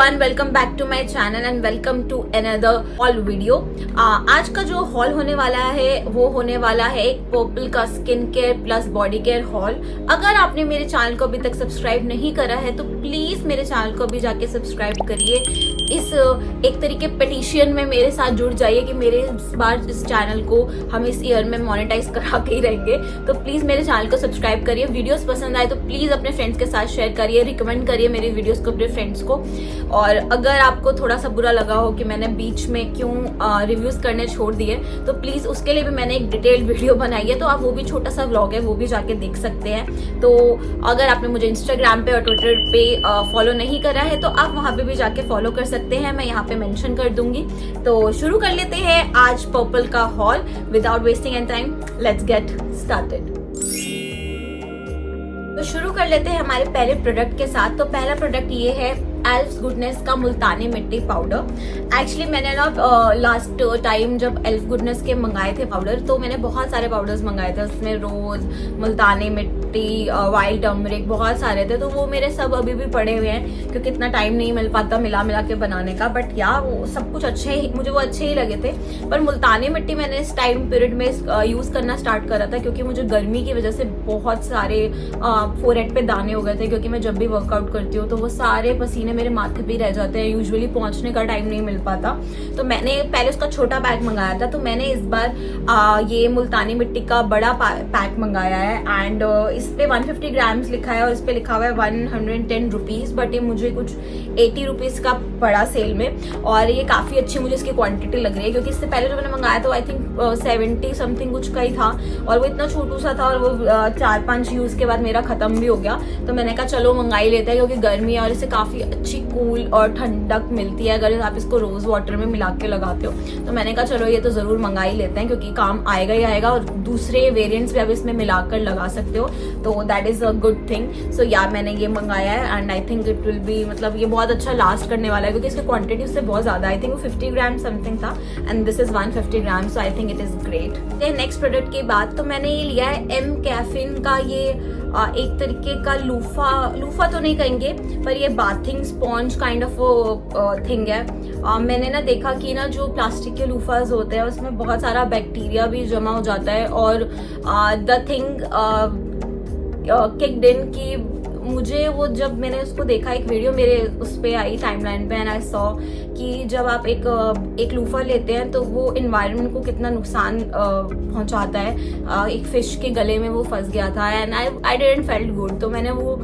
Everyone, welcome back to my channel and welcome to another haul video. आज का जो hall होने वाला है वो होने वाला है एक पर्पल का skin care plus body care hall. अगर आपने मेरे चैनल को अभी तक सब्सक्राइब नहीं करा है तो प्लीज मेरे चैनल को अभी जाके सब्सक्राइब करिए। इस एक तरीके पिटिशन में मेरे साथ जुड़ जाइए कि मेरे इस बार इस चैनल को हम इस ईयर में मोनेटाइज करा के ही रहेंगे। तो प्लीज मेरे चैनल को सब्सक्राइब करिए। वीडियोस पसंद आए तो प्लीज अपने फ्रेंड्स के साथ शेयर करिए, रिकमेंड करिए मेरी वीडियोस को अपने फ्रेंड्स को। और अगर आपको थोड़ा सा बुरा लगा हो कि मैंने बीच में क्यों रिव्यूज करने छोड़ दिए तो प्लीज उसके लिए भी मैंने एक डिटेल्ड वीडियो बनाई है, तो आप वो भी छोटा सा व्लॉग है वो भी जाके देख सकते हैं। तो अगर आपने मुझे इंस्टाग्राम पे और ट्विटर पे फॉलो नहीं करा है तो आप वहां पे भी जाके फॉलो कर सकते हैं, मैं यहाँ पे मेंशन कर दूंगी। तो शुरू कर लेते हैं आज पर्पल का hall without wasting any time. Let's get started. तो शुरू कर लेते हैं हमारे पहले प्रोडक्ट के साथ। तो पहला प्रोडक्ट ये है एल्फ गुडनेस का मुल्तानी मिट्टी पाउडर। एक्चुअली मैंने ना लास्ट टाइम जब एल्फ गुडनेस के मंगाए थे पाउडर तो मैंने बहुत सारे पाउडर्स मंगाए थे, उसमें रोज, मुल्तानी मिट्टी, वाइल्ड टर्मरिक, बहुत सारे थे। तो वो मेरे सब अभी भी पड़े हुए हैं क्योंकि इतना टाइम नहीं मिल पाता मिला के बनाने का। बट या वो सब कुछ अच्छे ही, मुझे वो अच्छे ही लगे थे। पर मुल्तानी मिट्टी मैंने इस टाइम पीरियड में यूज करना स्टार्ट करा था क्योंकि मुझे गर्मी की वजह से बहुत सारे फोरहेड पे दाने हो गए थे, क्योंकि मैं जब भी वर्कआउट करती हूँ तो वो सारे पसीने मेरे माथे पे रह जाते हैं, यूजुअली पहुंचने का टाइम नहीं मिल पाता। तो मैंने पहले उसका छोटा पैक मंगाया था, तो मैंने इस बार ये मुल्तानी मिट्टी का बड़ा पैक मंगाया है। एंड इस पे 150 ग्राम्स लिखा है और इस पे लिखा हुआ है 110 रुपीज, बट ये मुझे कुछ 80 रुपीज का पड़ा सेल में। और ये काफी अच्छी मुझे इसकी क्वांटिटी लग रही है क्योंकि इससे पहले जो मैंने मंगाया था आई थिंक 70 समथिंग कुछ का ही था और वो इतना छोटू सा था और वो 4-5 यूज के बाद मेरा खत्म भी हो गया। तो मैंने कहा चलो मंगा ही लेते हैं क्योंकि गर्मी है और इससे काफी अच्छी कूल और ठंडक मिलती है अगर आप इसको रोज वाटर में मिला के लगाते हो। तो मैंने कहा चलो ये तो जरूर मंगा ही लेते हैं क्योंकि काम आएगा ही आएगा और दूसरे वेरिएंट्स भी आप इसमें मिलाकर लगा सकते हो, तो that is a good thing. So यार मैंने ये मंगाया है and I think it will be, मतलब ये बहुत अच्छा लास्ट करने वाला है क्योंकि इसकी क्वांटिटी उससे बहुत ज्यादा, आई थिंक वो 50 ग्राम समथिंग था and this is 150 gram, so I think it is great. Next product की बात, तो मैंने ये लिया है एम कैफीन का ये एक तरीके का लूफा तो नहीं कहेंगे पर ये bathing sponge kind of thing है। मैंने ना देखा कि ना जो प्लास्टिक के लूफाज होते हैं उसमें बहुत सारा बैक्टीरिया भी जमा हो जाता है और द थिंग किक्ड इन की मुझे वो, जब मैंने उसको देखा एक वीडियो मेरे उस पे आई टाइमलाइन पे एंड आई सॉ कि जब आप एक लूफा लेते हैं तो वो एनवायरनमेंट को कितना नुकसान पहुंचाता है। एक फिश के गले में वो फंस गया था and I didn't felt good, तो मैंने वो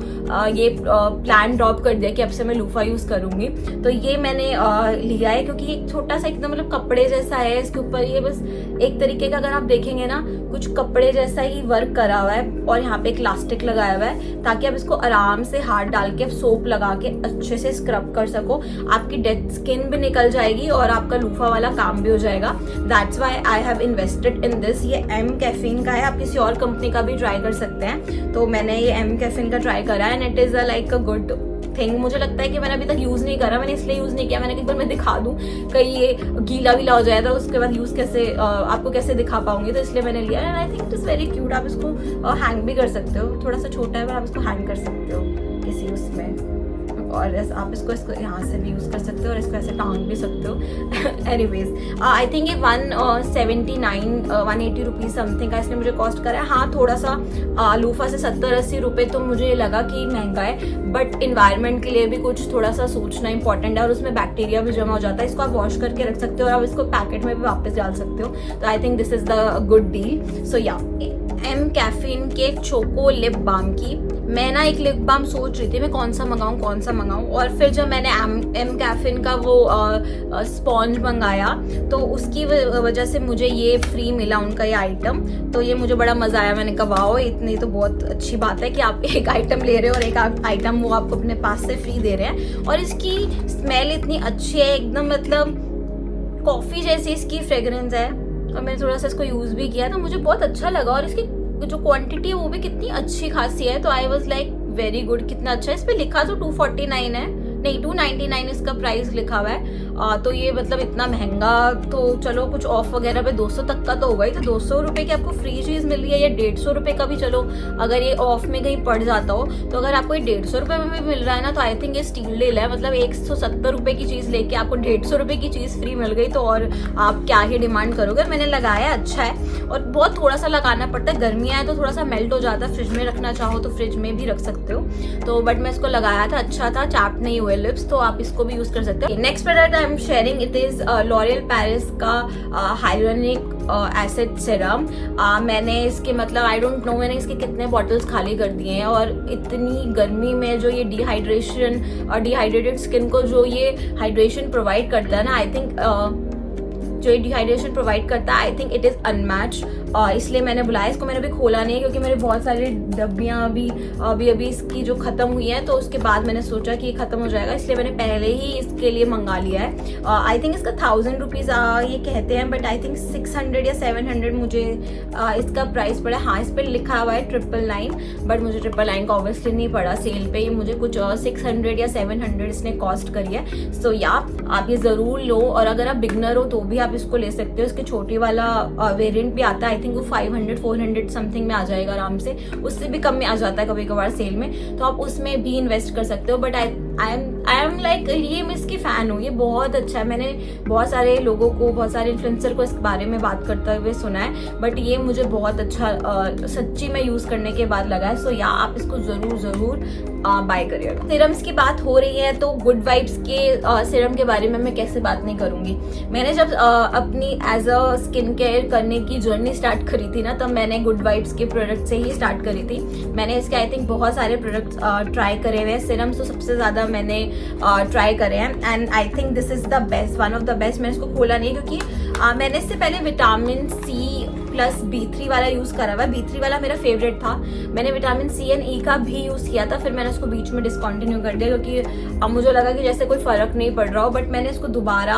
ये प्लान ड्रॉप कर दिया कि अब से मैं लूफा यूज करूंगी। तो ये मैंने लिया है क्योंकि एक छोटा सा एकदम मतलब कपड़े जैसा है, इसके ऊपर ये बस एक तरीके का अगर आप देखेंगे ना कुछ कपड़े जैसा ही वर्क करा हुआ है और यहाँ पे एक इलास्टिक लगाया हुआ है ताकि आप इसको आराम से हाथ डाल के सोप लगा के अच्छे से स्क्रब कर सको। आपकी डेड स्किन भी निकल जाएगी और आपका लूफा वाला काम भी हो जाएगा। That's why I have invested in this. ये एम कैफीन का है, आप किसी और कंपनी का भी ट्राई कर सकते हैं। तो मैंने ये एम कैफीन का ट्राई करा and it is like a good thing. मुझे लगता है कि मैंने अभी तक यूज नहीं करा, मैंने इसलिए यूज नहीं किया, मैंने एक बार मैं दिखा दूं कहीं ये गीला वीला हो जाए तो उसके बाद यूज कैसे आपको कैसे दिखा पाऊंगी, तो इसलिए मैंने लिया and I think it is very cute. आप इसको हैंग भी कर सकते हो, थोड़ा सा छोटा है पर आप इसको हैंग कर सकते हो किसी उसमें, और आप इसको यहाँ से भी यूज कर सकते हो और इसको ऐसे टांग भी सकते हो। एनीवेज आई थिंक ये 180 रुपीज समथिंग का इसने मुझे कॉस्ट करा है। हाँ थोड़ा सा लूफा से 70-80 रुपए तो मुझे लगा कि महंगा है, बट इन्वायरमेंट के लिए भी कुछ थोड़ा सा सोचना इंपॉर्टेंट है और उसमें बैक्टीरिया भी जमा हो जाता है। इसको आप वॉश करके रख सकते हो और आप इसको पैकेट में भी वापस डाल सकते हो। तो I think this is the good deal. So या एम कैफीन के चोको लिप बाम की मैं ना एक लिप बाम सोच रही थी मैं कौन सा मंगाऊं और फिर जब मैंने एम कैफीन का वो स्पॉन्ज मंगाया तो उसकी वजह से मुझे ये फ्री मिला उनका ये आइटम। तो ये मुझे बड़ा मजा आया, मैंने कहा वाओ इतनी तो बहुत अच्छी बात है कि आप एक आइटम ले रहे हो और एक आइटम वो आपको अपने पास से फ्री दे रहे हैं। और इसकी स्मेल इतनी अच्छी है, एकदम मतलब कॉफी जैसी इसकी फ्रेग्रेंस है और मैंने थोड़ा सा इसको यूज भी किया तो मुझे बहुत अच्छा लगा और इसकी जो क्वांटिटी है वो भी कितनी अच्छी खासी है। तो I was like very good, कितना अच्छा है। इस पे लिखा तो 249 है, नहीं 299 इसका प्राइस लिखा हुआ है तो ये मतलब इतना महंगा, तो चलो कुछ ऑफ वगैरह पे 200 तक का तो होगा ही। तो 200 रुपये की आपको फ्री चीज मिल रही है, या 150 रुपये का भी चलो अगर ये ऑफ में कहीं पड़ जाता हो, तो अगर आपको ये 150 रुपये में भी मिल रहा है ना, तो आई थिंक ये स्टील डील है। मतलब 170 रुपये की चीज लेके आपको 150 रुपये की चीज फ्री मिल गई, तो और आप क्या ही डिमांड करोगे। मैंने लगाया, अच्छा है, और बहुत थोड़ा सा लगाना पड़ता है, गर्मियाँ है तो थोड़ा सा मेल्ट हो जाता है। फ्रिज में रखना चाहो तो फ्रिज में भी रख सकते हो। तो बट मैं इसको लगाया था, अच्छा था, चैप नहीं हुए लिप्स, तो आप इसको भी यूज कर सकते हो। Next product I am sharing, it is L'Oreal Paris का हाइलोनिक एसिड सिरम। मैंने इसके मतलब आई डोंट नो मैंने इसके कितने बॉटल्स खाली कर दिए हैं, और इतनी गर्मी में जो ये डिहाइड्रेशन और डिहाइड्रेटेड स्किन को जो ये हाइड्रेशन प्रोवाइड करता है ना, आई थिंक जो ये डिहाइड्रेशन प्रोवाइड करता है, आई थिंक इट इज़ अनमैच। इसलिए मैंने बुलाया इसको। मैंने अभी खोला नहीं है क्योंकि मेरे बहुत सारी डब्बियाँ अभी इसकी जो ख़त्म हुई हैं, तो उसके बाद मैंने सोचा कि ये ख़त्म हो जाएगा, इसलिए मैंने पहले ही इसके लिए मंगा लिया है। आई थिंक इसका 1000 रुपीज़ ये कहते हैं, बट आई थिंक 600 या 700 मुझे इसका प्राइस पड़ा। हाँ, इस पर लिखा हुआ है 999, बट मुझे 999 का ऑब्वियसली नहीं पड़ा सेल पे। ये मुझे कुछ 600 या 700 इसने कॉस्ट करी है। सो या आप ये ज़रूर लो, और अगर आप बिगनर हो तो भी आप इसको ले सकते हो। इसके छोटी वाला वेरिएंट भी आता है, आई थिंक वो 500-400 समथिंग में आ जाएगा आराम से, उससे भी कम में आ जाता है कभी कभार सेल में, तो आप उसमें भी इन्वेस्ट कर सकते हो। बट आई एम लाइक, ये मैं इसकी फैन हूँ, ये बहुत अच्छा है। मैंने बहुत सारे लोगों को, बहुत सारे इन्फ्लुएंसर को इस बारे में बात करते हुए सुना है, बट ये मुझे बहुत अच्छा सच्ची में यूज करने के बाद लगा है। सो या आप इसको जरूर बाय करिएगा। सिरम्स की बात हो रही है तो गुड वाइब्स के सिरम के बारे में मैं कैसे बात नहीं करूंगी। मैंने जब अपनी एज अ स्किन केयर करने की जर्नी स्टार्ट करी थी ना, तब मैंने गुड वाइब्स के प्रोडक्ट से ही स्टार्ट करी थी। मैंने इसके आई थिंक बहुत सारे प्रोडक्ट्स ट्राई करे हुए हैं। सिरम्स तो सबसे ज्यादा मैंने ट्राई करे हैं, and I think this is the best, one of the best. मैंने इसको खोला नहीं क्योंकि मैंने इससे पहले विटामिन C प्लस B3 वाला यूज करा हुआ है। B3 वाला मेरा फेवरेट था। मैंने विटामिन C एंड E का भी यूज किया था, फिर मैंने उसको बीच में डिसकंटिन्यू कर दिया क्योंकि अब मुझे लगा कि जैसे कोई फर्क नहीं पड़ रहा हो। बट मैंने इसको दोबारा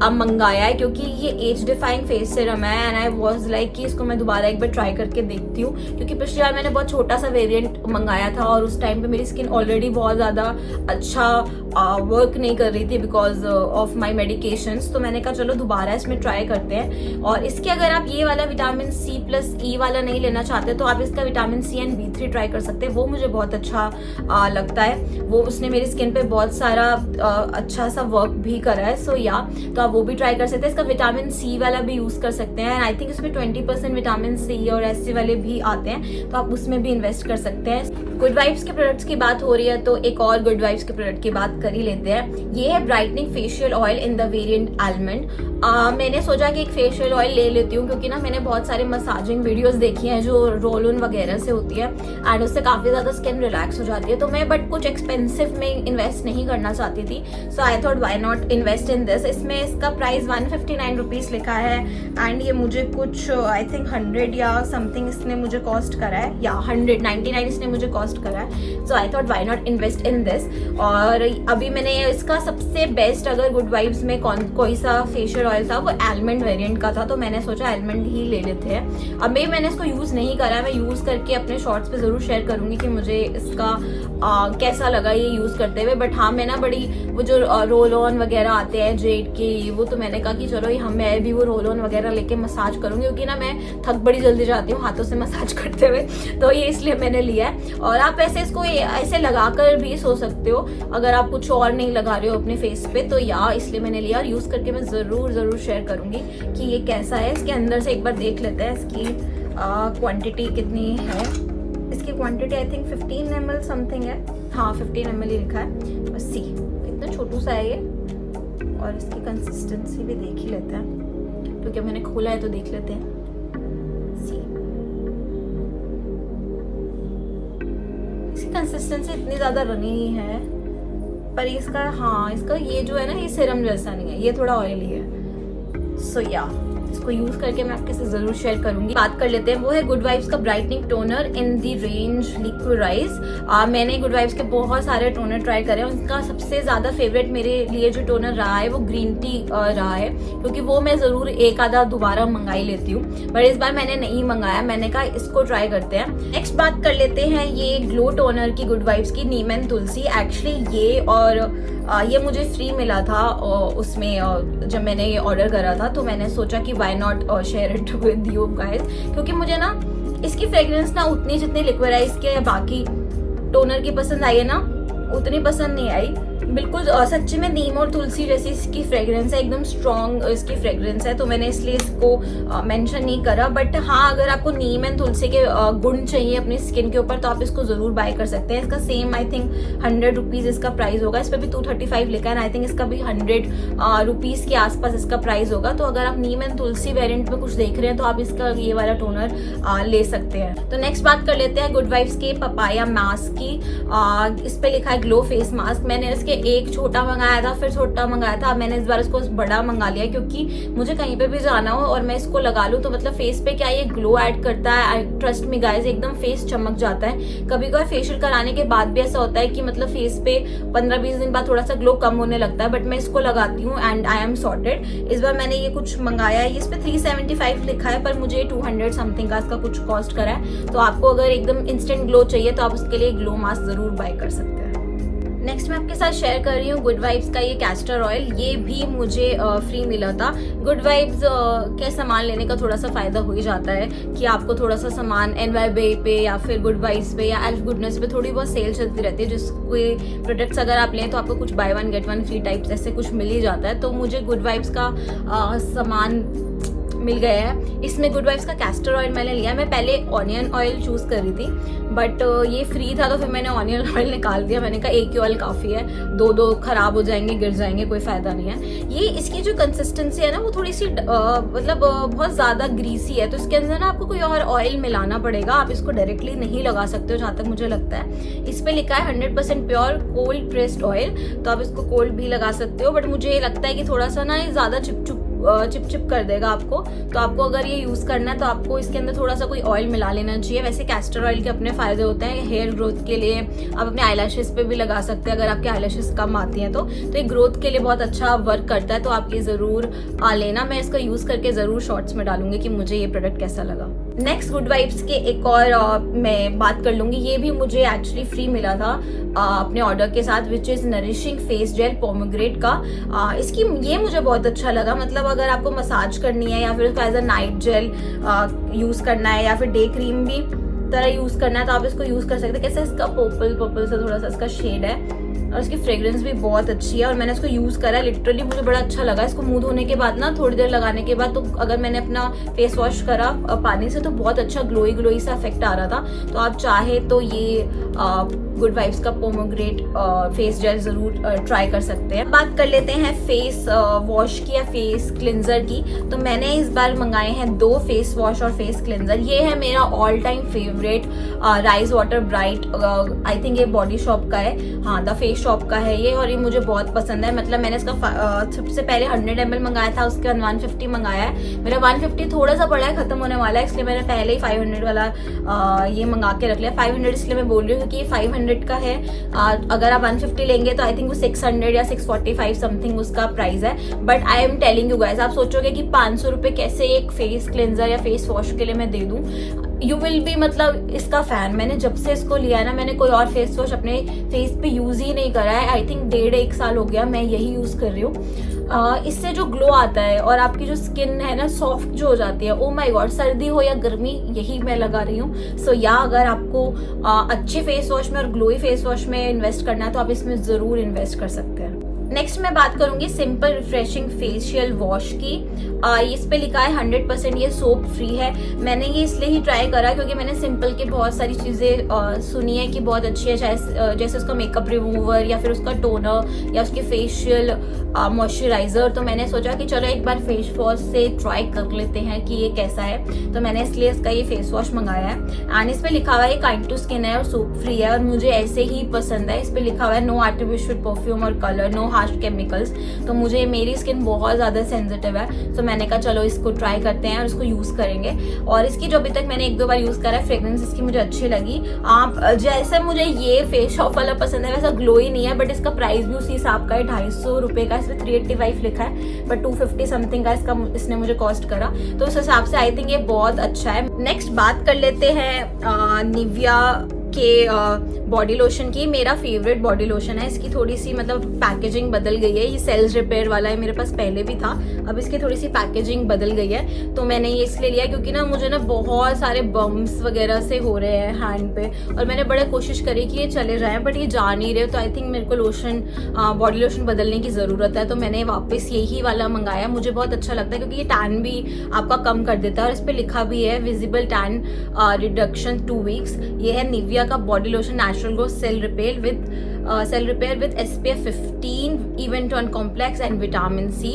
अब मंगाया है क्योंकि ये एज डिफाइंग फेस सीरम है, एंड आई वाज लाइक कि इसको मैं दोबारा एक बार ट्राई करके देखती हूँ, क्योंकि पिछली बार मैंने बहुत छोटा सा वेरिएंट मंगाया था और उस टाइम पे मेरी स्किन ऑलरेडी बहुत ज्यादा अच्छा वर्क नहीं कर रही थी बिकॉज ऑफ माई मेडिकेशंस। तो मैंने कहा चलो दोबारा इसमें ट्राई करते हैं। और इसके अगर आप ये वाला विटामिन C प्लस E वाला नहीं लेना चाहते तो आप इसका vitamin C and B3 try कर सकते हैं। वो मुझे बहुत अच्छा लगता है, वो उसने मेरी स्किन पे बहुत सारा अच्छा सा वर्क भी करा है। सो या तो आप वो भी ट्राई कर सकते हैं। इसका विटामिन C वाला भी यूज कर सकते हैं, एंड आई थिंक इसमें 20% विटामिन C और ऐसे वाले भी आते हैं, तो आप उसमें भी इन्वेस्ट कर सकते हैं। गुड वाइब्स के प्रोडक्ट्स की बात हो रही है तो एक और गुड वाइब्स के प्रोडक्ट की बात कर ही लेते हैं। ये है brightening facial oil in the variant almond. मैंने सोचा कि एक फेशियल ऑयल ले लेती हूँ क्योंकि ना मैंने बहुत सारे मसाजिंग वीडियोस देखी हैं जो रोल ऑन वगैरह से होती है, एंड उससे काफी ज्यादा स्किन रिलैक्स हो जाती है। तो मैं बट कुछ एक्सपेंसिव में इन्वेस्ट नहीं करना चाहती थी, so I thought why not invest in this. इसमें इसका प्राइस 159 रुपीज लिखा है, एंड ये मुझे कुछ आई थिंक 100 या समथिंग इसने मुझे कॉस्ट करा है, या 199 इसने मुझे कॉस्ट करा है। So I thought why not invest in this. और अभी मैंने इसका सबसे बेस्ट अगर गुड वाइब्स में कोई सा फेशियल ऑयल था वो आलमंड वेरिएंट का था, तो मैंने सोचा आलमंड ही ले लेते हैं। अब मैंने इसको यूज नहीं करा, मैं यूज करके अपने शॉर्ट्स पे जरूर शेयर करूंगी कि मुझे इसका कैसा लगा ये यूज करते हुए। बट हाँ, मैं ना बड़ी वो जो रोल ऑन वगैरह आते हैं जेड के, वो तो मैंने कहा कि चलो मैं भी वो रोल ऑन वगैरह लेके मसाज करूंगी क्योंकि ना मैं थक बड़ी जल्दी जाती हूँ हाथों से मसाज करते हुए, तो ये इसलिए मैंने लिया है। और आप ऐसे इसको ऐसे लगाकर भी सो सकते हो अगर आप कुछ और नहीं लगा रहे हो अपने फेस पे, तो या इसलिए मैंने लिया। और यूज करके मैं जरूर शेयर करूंगी कि ये कैसा है। इसके अंदर से एक बार देख लेते हैं इसकी क्वांटिटी कितनी है। इसकी quantity I think 15 ml something है। हाँ, 15 ml ही लिखा है। बस सी कितना छोटू सा है ये। और इसकी कंसिस्टेंसी भी देख ही लेते हैं क्योंकि मैंने खोला है तो देख लेते हैं। सी इसकी कंसिस्टेंसी इतनी ज्यादा रनी है, पर इसका ये जो है ना ये सीरम जैसा नहीं है, ये थोड़ा ऑयली है। सो या इसको यूज करके मैं आपके साथ जरूर शेयर करूंगी। बात कर लेते हैं, वो है गुड वाइब्स का ब्राइटनिंग टोनर इन दी रेंज लिक्विराइज। मैंने गुड वाइब्स के बहुत सारे टोनर ट्राई करे, उनका सबसे ज्यादा फेवरेट मेरे लिए जो टोनर रहा है वो ग्रीन टी रहा है, क्योंकि वो मैं जरूर एक आधा दोबारा मंगा ही लेती हूँ, बट इस बार मैंने नहीं मंगाया। मैंने कहा इसको ट्राई करते हैं। नेक्स्ट बात कर लेते हैं ये ग्लो टोनर की गुड वाइब्स की नीम एंड तुलसी। एक्चुअली ये और ये मुझे फ्री मिला था उसमें जब मैंने ये ऑर्डर करा था, तो मैंने सोचा कि why not share it with you guys, क्योंकि मुझे ना इसकी फ्रेग्रेंस ना उतनी जितनी लिक्विराइज के बाकी टोनर की पसंद आई है ना, उतनी पसंद नहीं आई। बिल्कुल सच्ची में नीम और तुलसी जैसी इसकी फ्रेग्रेंस है, एकदम स्ट्रॉन्ग इसकी फ्रेग्रेंस है, तो मैंने इसलिए इसको मेंशन नहीं करा। बट हाँ, अगर आपको नीम एंड तुलसी के गुण चाहिए अपनी स्किन के ऊपर तो आप इसको जरूर बाय कर सकते हैं। इसका सेम आई थिंक 100 रुपीज इसका प्राइस होगा, इस पर भी 235 लिखा है, आई थिंक इसका भी 100 रुपीज के आसपास इसका प्राइस होगा। तो अगर आप नीम एंड तुलसी वेरिएंट में कुछ देख रहे हैं तो आप इसका ये वाला टोनर ले सकते हैं। तो नेक्स्ट बात कर लेते हैं गुड वाइब्स के पपाया मास्क की। इस पे लिखा है ग्लो फेस मास्क। मैंने इसके एक छोटा मंगाया था, फिर छोटा मंगाया था, मैंने इस बार इसको बड़ा मंगा लिया, क्योंकि मुझे कहीं पे भी जाना हो और मैं इसको लगा लूं तो मतलब फेस पे क्या ये ग्लो ऐड करता है। ट्रस्ट मी गाइस, एकदम फेस चमक जाता है। कभी कभार फेशियल कराने के बाद भी ऐसा होता है कि मतलब फेस पे 15-20 दिन बाद थोड़ा सा ग्लो कम होने लगता है, बट मैं इसको लगाती हूँ एंड आई एम सॉर्टेड। इस बार मैंने ये कुछ मंगाया है, इस पे 375 लिखा है, पर मुझे 200 समथिंग का इसका कुछ कॉस्ट करा है। तो आपको अगर एकदम इंस्टेंट ग्लो चाहिए तो आप उसके लिए ग्लो मास्क जरूर बाय कर सकते हैं। नेक्स्ट मैं आपके साथ शेयर कर रही हूँ गुड वाइब्स का ये कैस्टर ऑयल। ये भी मुझे फ्री मिला था। गुड वाइब्स के सामान लेने का थोड़ा सा फायदा हो ही जाता है कि आपको थोड़ा सा सामान NYBay पे या फिर गुड वाइब्स पे या एल्फ गुडनेस पे थोड़ी बहुत सेल चलती रहती है, जिसके प्रोडक्ट्स अगर आप लें तो आपको कुछ by one get one free types ऐसे कुछ मिल ही जाता है। तो मुझे गुड वाइब्स का सामान मिल गया है। इसमें गुड वाइब्स का कैस्टर ऑयल मैंने लिया। मैं पहले ऑनियन ऑयल चूज कर रही थी, बट ये फ्री था तो फिर मैंने ऑनियन ऑयल निकाल दिया। मैंने कहा एक ही ऑयल काफी है, दो खराब हो जाएंगे, गिर जाएंगे, कोई फायदा नहीं है। ये इसकी जो कंसिस्टेंसी है ना वो थोड़ी सी मतलब बहुत ज्यादा ग्रीसी है, तो इसके अंदर ना आपको कोई और ऑयल मिलाना पड़ेगा। आप इसको डायरेक्टली नहीं लगा सकते हो जहां तक मुझे लगता है। इस पे लिखा है 100% प्योर कोल्ड प्रेस्ड ऑयल, तो आप इसको कोल्ड भी लगा सकते हो, बट मुझे ये लगता है कि थोड़ा सा ना ज्यादा चिप कर देगा आपको। तो आपको अगर ये यूज करना है तो आपको इसके अंदर थोड़ा सा कोई ऑयल मिला लेना चाहिए। वैसे कैस्टर ऑयल के अपने फायदे होते हैं हेयर ग्रोथ के लिए, आप अपने आईलैशेस पे भी लगा सकते हैं अगर आपके आईलैशेस कम आती हैं तो ये ग्रोथ के लिए बहुत अच्छा वर्क करता है। तो आप ये जरूर लेना। मैं इसका यूज करके जरूर शॉर्ट्स में डालूंगी कि मुझे ये प्रोडक्ट कैसा लगा। नेक्स्ट गुड वाइब्स के एक और मैं बात कर लूंगी। ये भी मुझे एक्चुअली फ्री मिला था अपने ऑर्डर के साथ, which is nourishing face gel pomegranate का। इसकी ये मुझे बहुत अच्छा लगा। मतलब अगर आपको मसाज करनी है या फिर उसको as a night gel use करना है या फिर डे क्रीम भी तरह यूज करना है तो आप इसको यूज कर सकते हैं। कैसे इसका पर्पल से थोड़ा सा इसका शेड है और इसकी फ्रेग्रेंस भी बहुत अच्छी है और मैंने इसको यूज करा, लिटरली मुझे बड़ा अच्छा लगा। इसको मुंह धोने के बाद ना थोड़ी देर लगाने के बाद, तो अगर मैंने अपना फेस वॉश करा पानी से तो बहुत अच्छा ग्लोई सा इफेक्ट आ रहा था। तो आप चाहे तो ये गुड वाइब्स का पोमोग्रेट फेस जेल जरूर ट्राई कर सकते हैं। बात कर लेते हैं फेस वॉश की या फेस क्लिंजर की। तो मैंने इस बार मंगाए हैं 2 फेस वॉश और फेस क्लिंजर। ये है मेरा all time favourite rise water bright, I think ये बॉडी शॉप का है, हाँ द फेस शॉप का है ये, और ये मुझे बहुत पसंद है। मतलब मैंने इसका सबसे पहले 100 ml मंगाया था, उसके बाद 150 मंगाया है। मेरा 150 थोड़ा सा बड़ा है, खत्म होने वाला है, इसलिए मैंने पहले ही 500 वाला ये मंगा के रख लिया। 500 इसलिए मैं बोल रही हूँ क्योंकि ये 500 का है। अगर आप 150 लेंगे तो आई थिंक वो 600 या 645 समथिंग उसका प्राइस है। But I am telling you guys, आप सोचोगे कि 500 रुपए कैसे एक फेस क्लेंजर या फेस वॉश के लिए मैं दे दूं। यू विल बी मतलब इसका फैन। मैंने जब से इसको लिया है ना, मैंने कोई और फेस वॉश अपने फेस पे यूज ही नहीं करा है। आई थिंक 1.5-1 साल हो गया मैं यही यूज कर रही हूँ। इससे जो ग्लो आता है और आपकी जो स्किन है ना सॉफ्ट जो हो जाती है, ओ माय गॉड, सर्दी हो या गर्मी यही मैं लगा रही हूँ। सो या अगर आपको अच्छे फेस वॉश में और ग्लोई फेस वॉश में इन्वेस्ट करना है तो आप इसमें जरूर इन्वेस्ट कर सकते हैं। नेक्स्ट मैं बात करूंगी सिंपल रिफ्रेशिंग फेशियल वॉश की। इस पे लिखा है 100% ये सोप फ्री है। मैंने ये इसलिए ही ट्राई करा क्योंकि मैंने सिंपल की बहुत सारी चीजें सुनी है कि बहुत अच्छी है, जैसे उसका मेकअप रिमूवर या फिर उसका टोनर या उसके फेशियल मॉइस्चराइजर। तो मैंने सोचा कि चलो एक बार फेस वॉश से ट्राई कर लेते हैं कि ये कैसा है। तो मैंने इसलिए इसका ये फेस वॉश मंगाया है एंड इस पे लिखा हुआ है काइंड टू स्किन है और सोप फ्री है और मुझे ऐसे ही पसंद है। इस पे लिखा हुआ है नो आर्टिफिशियल परफ्यूम और कलर, नो हार्श केमिकल्स, तो मुझे मेरी स्किन बहुत ज़्यादा सेंसिटिव है, तो मैंने कहा चलो इसको ट्राई करते हैं और इसको यूज़ करेंगे। और इसकी जो अभी तक मैंने 1-2 बार यूज़ करा है, फ्रेग्रेंस इसकी मुझे अच्छी लगी। आप जैसे मुझे ये फेस शॉप वाला पसंद है वैसा ग्लो ही नहीं है, बट इसका प्राइस भी उसी हिसाब का है, 250 रुपये का। इसमें 385 लिखा है, बट 250 समथिंग का इसने मुझे कॉस्ट करा, तो उस हिसाब से आई थिंक ये बहुत अच्छा है। नेक्स्ट बात कर लेते हैं निविया के बॉडी लोशन की। मेरा फेवरेट बॉडी लोशन है। इसकी थोड़ी सी मतलब पैकेजिंग बदल गई है, ये सेल्स रिपेयर वाला है, मेरे पास पहले भी था, अब इसकी थोड़ी सी पैकेजिंग बदल गई है, तो मैंने ये इसलिए लिया क्योंकि ना मुझे ना बहुत सारे बम्स वगैरह से हो रहे हैं हैंड पे, और मैंने बड़े कोशिश करी कि ये चले जाएं, बट ये जा नहीं रहे, तो आई थिंक मेरे को बॉडी लोशन बदलने की ज़रूरत है, तो मैंने वापस यही वाला मंगाया। मुझे बहुत अच्छा लगता है क्योंकि ये टैन भी आपका कम कर देता है, और इस पर लिखा भी है विजिबल टैन रिडक्शन 2 वीक्स। ये है निविया का body lotion natural glow cell repair with SPF 15 even tone complex and vitamin C।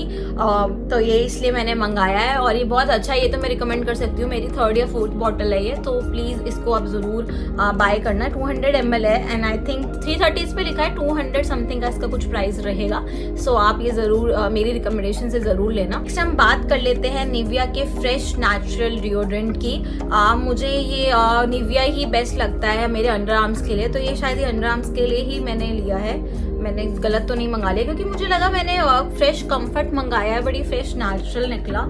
तो ये इसलिए मैंने मंगाया है, और ये बहुत अच्छा है। ये तो मैं रिकमेंड कर सकती हूँ, मेरी 3rd या 4th बॉटल है ये, तो प्लीज़ इसको आप ज़रूर बाय करना। 200 ml है, एंड आई थिंक 330 इस पे लिखा है, 200 समथिंग का इसका कुछ प्राइस रहेगा, सो आप ये ज़रूर मेरी रिकमेंडेशन से ज़रूर लेना। नेक्स्ट हम बात कर लेते हैं निविया के फ्रेश नेचुरल डिओड्रेंट की। मुझे ये निविया ही बेस्ट लगता है मेरे अंडर आर्म्स के लिए, तो ये शायद अंडर आर्म्स के लिए ही मैंने लिया है। मैंने गलत तो नहीं मंगा लिया, क्योंकि मुझे लगा मैंने फ्रेश कंफर्ट मंगाया है, बड़ी फ्रेश नेचुरल निकला,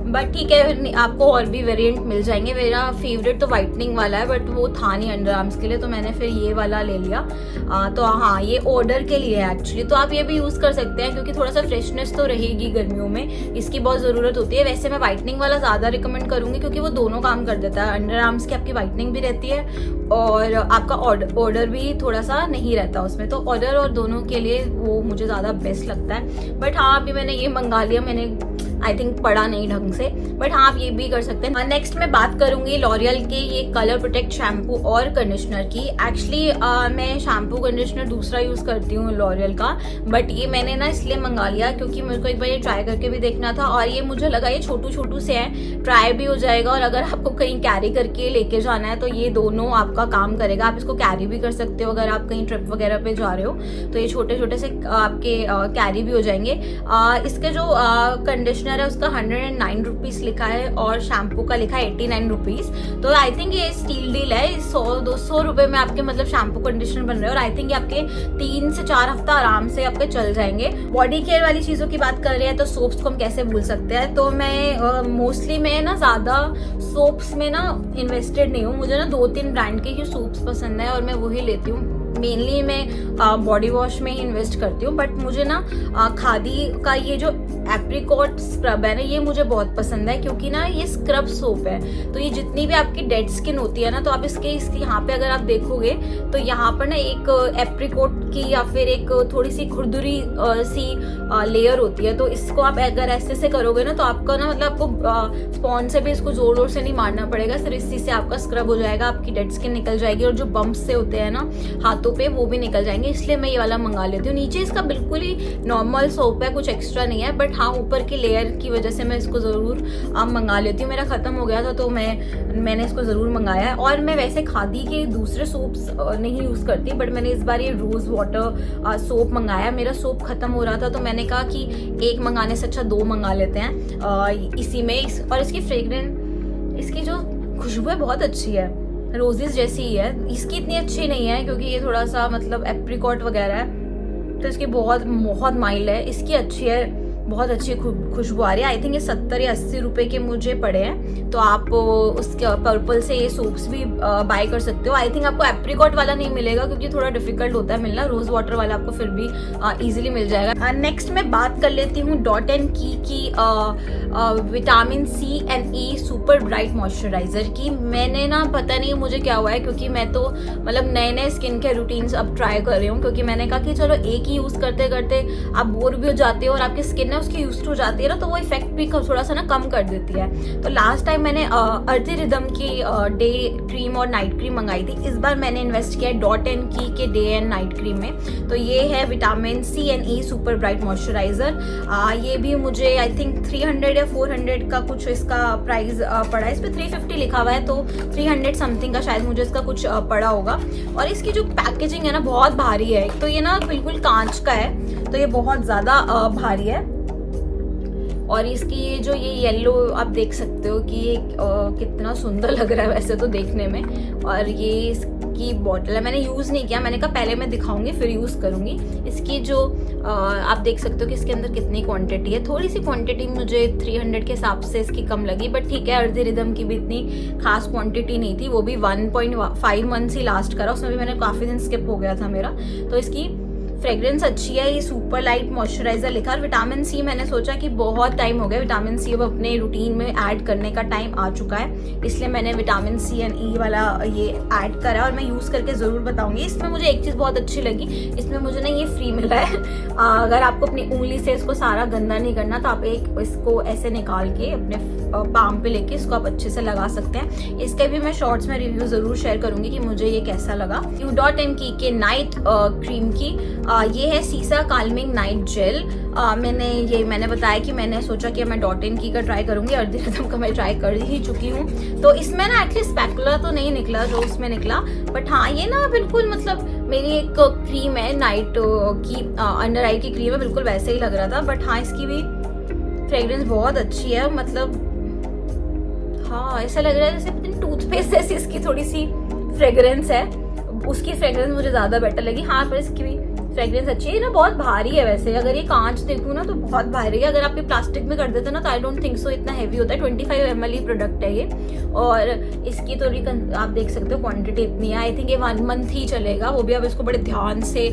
बट ठीक है, आपको और भी वेरिएंट मिल जाएंगे। मेरा फेवरेट तो वाइटनिंग वाला है, बट वो था नहीं अंडर आर्म्स के लिए, तो मैंने फिर ये वाला ले लिया। तो हाँ, ये ऑर्डर के लिए है एक्चुअली, तो आप ये भी यूज़ कर सकते हैं, क्योंकि थोड़ा सा फ्रेशनेस तो रहेगी गर्मियों में, इसकी बहुत ज़रूरत होती है। वैसे मैं वाइटनिंग वाला ज़्यादा रिकमेंड करूँगी, क्योंकि वो दोनों काम कर देता है, अंडर आर्म्स की आपकी वाइटनिंग भी रहती है, और आपका ऑर्डर भी थोड़ा सा नहीं रहता उसमें, तो ऑर्डर और दोनों के लिए वो मुझे ज़्यादा बेस्ट लगता है। बट हाँ, अभी मैंने ये मंगा लिया, मैंने आई थिंक पढ़ा नहीं ढंग से, बट हाँ आप ये भी कर सकते हैं। नेक्स्ट मैं बात करूंगी लॉरियल के ये कलर प्रोटेक्ट शैम्पू और कंडीशनर की। एक्चुअली मैं शैम्पू कंडीशनर दूसरा यूज़ करती हूँ लॉरियल का, बट ये मैंने ना इसलिए मंगा लिया क्योंकि मेरे को एक बार ये ट्राई करके भी देखना था, और ये मुझे लगा ये छोटू से है, ट्राई भी हो जाएगा, और अगर आपको कहीं कैरी करके लेके जाना है तो ये दोनों आपका काम करेगा। आप इसको कैरी भी कर सकते हो, अगर आप कहीं ट्रिप वगैरह पे जा रहे हो तो ये छोटे से आपके कैरी भी हो जाएंगे। इसके जो कंडीशनर है उसका 109 रुपीज़ लिखा है, और शैम्पू का लिखा है 89 रुपीज़, तो आई थिंक ये स्टील डील है। 100-200 रुपये में आपके मतलब शैम्पू कंडीशनर बन रहे हैं, और आई थिंक ये आपके 3 से 4 हफ्ता आराम से आपके चल जाएंगे। बॉडी केयर वाली चीज़ों की बात कर रहे हैं तो सोप्स को हम कैसे भूल सकते हैं, तो मैं मोस्टली मैं ना ज़्यादा सोप्स में ना इन्वेस्टेड नहीं हूँ। मुझे ना 2-3 ब्रांड के ही सोप्स पसंद है, और मैं वही लेती हूँ। मेनली मैं बॉडी वॉश में ही इन्वेस्ट करती हूँ, बट मुझे ना खादी का ये जो एप्रिकॉट स्क्रब है ना, ये मुझे बहुत पसंद है, क्योंकि ना ये स्क्रब सोप है, तो ये जितनी भी आपकी डेड स्किन होती है ना, तो आप इसके यहाँ पे अगर आप देखोगे तो यहाँ पर ना एक एप्रिकॉट की या फिर एक थोड़ी सी खुरदुरी सी लेयर होती है, तो इसको आप अगर ऐसे से करोगे ना, तो आपका ना मतलब आपको स्पॉन्ज से भी इसको जोर जोर से नहीं मारना पड़ेगा, सिर्फ इसी से आपका स्क्रब हो जाएगा, आपकी डेड स्किन निकल जाएगी, और जो बम्प्स से होते हैं ना हाथों पे वो भी निकल जाएंगे। इसलिए मैं ये वाला मंगा लेती हूँ। नीचे इसका बिल्कुल ही नॉर्मल सोप है, कुछ एक्स्ट्रा नहीं है, बट हाँ ऊपर की लेयर की वजह से मैं इसको ज़रूर मंगा लेती हूँ। मेरा ख़त्म हो गया था तो मैंने इसको ज़रूर मंगाया है। और मैं वैसे खादी के दूसरे सोप्स नहीं यूज़ करती, बट मैंने इस बार ये रोज़ वाटर सोप मंगाया। मेरा सोप ख़त्म हो रहा था तो मैंने कहा कि एक मंगाने से अच्छा 2 मंगा लेते हैं इसी में। और इसकी फ्रेग्रेंस, इसकी जो खुशबू है बहुत अच्छी है, रोजेस जैसी ही है। इसकी इतनी अच्छी नहीं है क्योंकि ये थोड़ा सा मतलब एप्रिकॉट वगैरह है, तो इसकी बहुत माइल्ड है। इसकी अच्छी है, बहुत अच्छी खुशबू आ रही है। आई थिंक ये 70 या 80 रुपए के मुझे पड़े हैं, तो आप उसके पर्पल से ये सोप्स भी बाय कर सकते हो। आई थिंक आपको एप्रिकॉट वाला नहीं मिलेगा क्योंकि थोड़ा डिफिकल्ट होता है मिलना, रोज वाटर वाला आपको फिर भी इजीली मिल जाएगा। नेक्स्ट मैं बात कर लेती हूँ डॉट एंड की vitamin C&E super bright moisturiser की। मैंने ना पता नहीं मुझे क्या हुआ है, क्योंकि मैं तो मतलब नए स्किन केयर रूटीन्स अब ट्राई कर रही हूँ, क्योंकि मैंने कहा कि चलो एक ही यूज करते करते आप बोर भी हो जाते हो और आपकी स्किन है उसकी यूज हो जाती है ना, तो वो इफेक्ट भी थोड़ा सा ना कम कर देती है। तो लास्ट टाइम मैंने अर्दी रिदम की डे क्रीम और नाइट क्रीम मंगाई थी। इस बार मैंने इन्वेस्ट किया है डॉट एंड की के डे एंड नाइट क्रीम में। तो ये है vitamin C&E super bright moisturiser. ये भी मुझे आई थिंक 300 या 400 का कुछ इसका प्राइस पड़ा है। इस पर 350 लिखा हुआ है, तो 300 समथिंग का शायद मुझे इसका कुछ पड़ा होगा। और इसकी जो पैकेजिंग है ना बहुत भारी है, तो ये ना बिल्कुल कांच का है, तो ये बहुत ज़्यादा भारी है। और इसकी ये जो ये येलो आप देख सकते हो कि ये कितना सुंदर लग रहा है वैसे तो देखने में। और ये इसकी बॉटल है, मैंने यूज़ नहीं किया, मैंने कहा पहले मैं दिखाऊंगी फिर यूज़ करूंगी। इसकी जो आप देख सकते हो कि इसके अंदर कितनी क्वांटिटी है। थोड़ी सी क्वांटिटी मुझे 300 के हिसाब से इसकी कम लगी, बट ठीक है, अर्धी रिदम की भी इतनी खास क्वांटिटी नहीं थी, वो भी 1.5 मंथ्स ही लास्ट करा, उसमें भी मैंने काफ़ी दिन स्किप हो गया था मेरा। तो इसकी फ्रेग्रेंस अच्छी है, ये सुपर लाइट मॉइस्चराइजर लिखा। और विटामिन सी मैंने सोचा कि बहुत टाइम हो गया, विटामिन सी अब अपने रूटीन में ऐड करने का टाइम आ चुका है, इसलिए मैंने विटामिन सी एंड ई वाला ये ऐड करा और मैं यूज़ करके ज़रूर बताऊंगी। इसमें मुझे एक चीज़ बहुत अच्छी लगी, इसमें मुझे ना ये फ्री मिला है। अगर आपको अपनी उंगली से इसको सारा गंदा नहीं करना तो आप एक इसको ऐसे निकाल के अपने पाम पे लेके इसको आप अच्छे से लगा सकते हैं। इसके भी मैं शॉर्ट्स में रिव्यू ज़रूर शेयर करूंगी कि मुझे ये कैसा लगा। Q.N.K के नाइट क्रीम की ये है सीसा काल्मिंग नाइट जेल। मैंने बताया कि मैंने सोचा कि मैं .N.K का ट्राई करूंगी, अर्धी रिदम का मैं ट्राई कर ही चुकी हूँ। तो इसमें ना एटलीस्ट स्पैकुला तो नहीं निकला जो उसमें निकला, बट हाँ ये ना बिल्कुल मतलब मेरी एक क्रीम है नाइट की, अंडर आई की क्रीम है, बिल्कुल वैसे ही लग रहा था। बट हाँ इसकी भी फ्रेग्रेंस बहुत अच्छी है, मतलब हाँ ऐसा लग रहा है जैसे टूथपेस्ट जैसी इसकी थोड़ी सी फ्रेग्रेंस है, उसकी फ्रेग्रेंस मुझे ज्यादा बेटर लगी। हाँ पर इसकी भी फ्रेग्रेंस अच्छी है ना, बहुत भारी है वैसे, अगर ये कांच देखूँ ना तो बहुत भारी है। अगर आप ये प्लास्टिक में कर देते ना तो आई डोंट थिंक सो इतना हैवी होता है। 25 ml ही प्रोडक्ट है ये, और इसकी थोड़ी आप देख सकते हो क्वांटिटी इतनी है। आई थिंक ये 1 मंथ ही चलेगा, वो भी आप इसको बड़े ध्यान से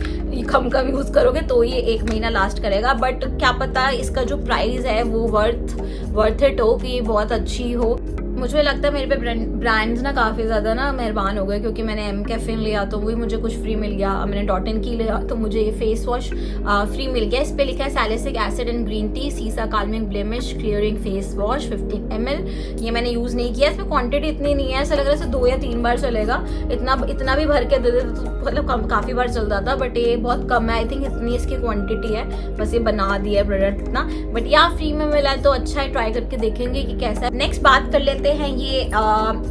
कम यूज करोगे तो ये 1 महीना लास्ट करेगा। बट क्या पता इसका जो प्राइस है वो वर्थ इट हो, कि ये बहुत अच्छी हो। मुझे लगता है मेरे पे ब्रांड्स ना काफ़ी ज़्यादा ना मेहरबान हो गए, क्योंकि मैंने M-Caffeine लिया तो वही मुझे कुछ फ्री मिल गया, मैंने .N.K लिया तो मुझे ये फेस वॉश फ्री मिल गया। इस पे लिखा है salicylic acid and green tea cica calming blemish clearing face wash 15 ml। ये मैंने यूज़ नहीं किया, इसमें क्वांटिटी इतनी नहीं है, ऐसा लग रहा है 2 या 3 बार चलेगा। इतना भी भर के दे दे तो मतलब काफ़ी बार चल जाता, बट ये बहुत कम है। आई थिंक इतनी इसकी क्वान्टिटी है, बस ये बना दिया है प्रोडक्ट इतना, बट यहाँ फ्री में मिला है तो अच्छा है, ट्राई करके देखेंगे कि कैसा है। नेक्स्ट बात कर लेते हैं ये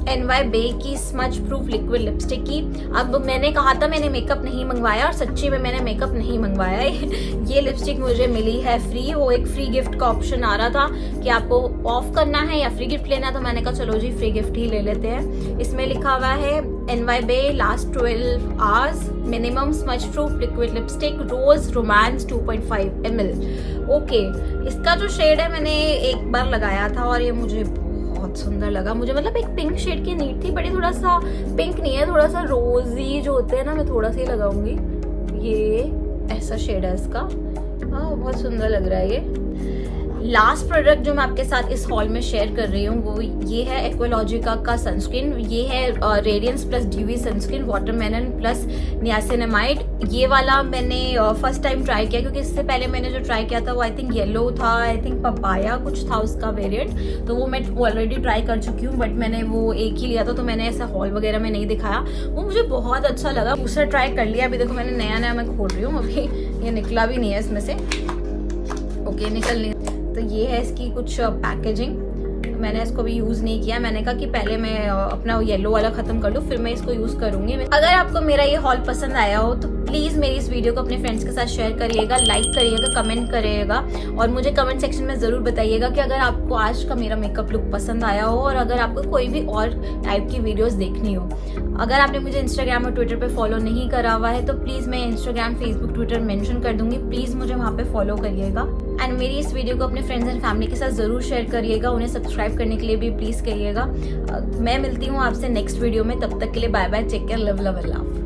NY Bay की स्मज प्रूफ लिक्विड लिपस्टिक की। अब मैंने कहा था मैंने मेकअप नहीं मंगवाया, और सच्ची में मैंने मेकअप नहीं मंगवाया ये लिपस्टिक मुझे मिली है फ्री। वो एक फ्री गिफ्ट का ऑप्शन आ रहा था कि आपको ऑफ करना है या फ्री गिफ्ट लेना, तो मैंने कहा चलो जी फ्री गिफ्ट ही ले लेते हैं। इसमें लिखा हुआ है NY Bay last 12 hours minimum smudge proof liquid lipstick rose romance 2.5 ml। Okay, इसका जो शेड है मैंने एक बार लगाया था और ये मुझे बहुत सुंदर लगा। मुझे मतलब एक पिंक शेड की नीड थी, बड़ी थोड़ा सा पिंक नहीं है, थोड़ा सा रोजी जो होते हैं ना, मैं थोड़ा सा ही लगाऊंगी। ये ऐसा शेड है इसका, हाँ बहुत सुंदर लग रहा है ये। लास्ट प्रोडक्ट जो मैं आपके साथ इस हॉल में शेयर कर रही हूँ वो ये है एक्वालॉजिका का सनस्क्रीन। ये है radiance plus dewy sunscreen watermelon plus niacinamide. ये वाला मैंने फर्स्ट टाइम ट्राई किया, क्योंकि इससे पहले मैंने जो ट्राई किया था वो आई थिंक येलो था, आई थिंक पपाया कुछ था उसका वेरिएंट, तो वो मैं ऑलरेडी ट्राई कर चुकी हूँ, बट मैंने वो एक ही लिया था तो मैंने ऐसा हॉल वगैरह में नहीं दिखाया। वो मुझे बहुत अच्छा लगा, दूसरा ट्राई कर लिया। अभी देखो मैंने नया मैं खोल रही हूँ, अभी ये निकला भी नहीं है इसमें से। ओके निकल नहीं, तो ये है इसकी कुछ पैकेजिंग। मैंने इसको भी यूज़ नहीं किया, मैंने कहा कि पहले मैं अपना येलो वाला ख़त्म कर लूँ फिर मैं इसको यूज़ करूँगी। अगर आपको मेरा ये हॉल पसंद आया हो तो प्लीज़ मेरी इस वीडियो को अपने फ्रेंड्स के साथ शेयर करिएगा, लाइक करिएगा, कमेंट करिएगा, और मुझे कमेंट सेक्शन में ज़रूर बताइएगा कि अगर आपको आज का मेरा मेकअप लुक पसंद आया हो, और अगर आपको कोई भी और टाइप की वीडियोस देखनी हो। अगर आपने मुझे इंस्टाग्राम और ट्विटर पे फॉलो नहीं करा हुआ है तो प्लीज़ मैं इंस्टाग्राम, फेसबुक, ट्विटर मेंशन कर दूंगी, प्लीज़ मुझे वहाँ पे फॉलो करिएगा। एंड मेरी इस वीडियो को अपने फ्रेंड्स एंड फैमिली के साथ ज़रूर शेयर करिएगा, उन्हें सब्सक्राइब करने के लिए भी प्लीज़ करिएगा। मैं मिलती हूँ आपसे नेक्स्ट वीडियो में, तब तक के लिए bye bye, take care, love love love.